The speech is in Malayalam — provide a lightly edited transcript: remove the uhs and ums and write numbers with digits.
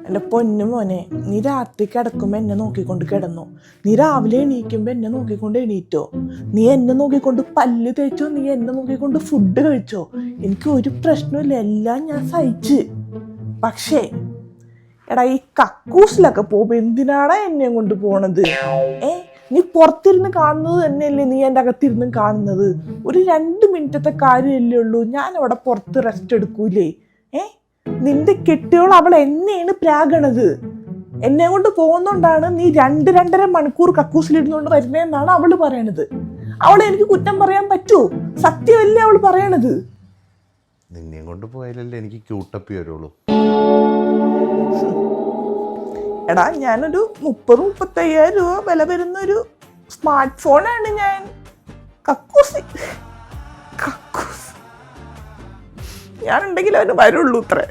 എൻ്റെ പൊന്നു മോനെ, നീ രാത്രി കിടക്കുമ്പോൾ എന്നെ നോക്കിക്കൊണ്ട് കിടന്നു, നീ രാവിലെ എണീക്കുമ്പോൾ എന്നെ നോക്കിക്കൊണ്ട് എണീറ്റോ, നീ എന്നെ നോക്കിക്കൊണ്ട് പല്ല് തേച്ചോ, നീ എന്നെ നോക്കിക്കൊണ്ട് ഫുഡ് കഴിച്ചോ, എനിക്ക് ഒരു പ്രശ്നമില്ല, എല്ലാം ഞാൻ സഹിച്ച്. പക്ഷേ എടാ, ഈ കക്കൂസിലൊക്കെ പോകുമ്പോൾ എന്തിനാടാ എന്നെ കൊണ്ട് പോണത്? നീ പുറത്തിരുന്ന് കാണുന്നത് തന്നെയല്ലേ നീ എൻ്റെ അകത്തിരുന്ന് കാണുന്നത്? ഒരു 2 മിനിറ്റത്തെ കാര്യമല്ലേ ഉള്ളൂ, ഞാൻ അവിടെ പുറത്ത് റെസ്റ്റ് എടുക്കൂലേ? നിന്റെ കെട്ടിയോൾ അവൾ എന്നെയാണ് പ്രാഗണത്. എന്നെ കൊണ്ട് പോകുന്നോണ്ടാണ് നീ 2-2.5 മണിക്കൂർ കക്കൂസിലിരുന്നുകൊണ്ട് വരുന്നതെന്നാണ് അവള് പറയണത്. അവളെ എനിക്ക് കുറ്റം പറയാൻ പറ്റുമോ? സത്യമല്ലേ അവൾ പറയണത്? നിന്നെ കൊണ്ട് പോയാലല്ലേ എനിക്ക് ക്യൂട്ടപ്പി വരുള്ളൂ. എടാ, ഞാനൊരു 30-35,000 രൂപ വില വരുന്നൊരു സ്മാർട്ട് ഫോണാണ് ഞാൻ. കക്കൂസ് ഞാനുണ്ടെങ്കിൽ അവന് വരുള്ളൂ ഇത്രേ.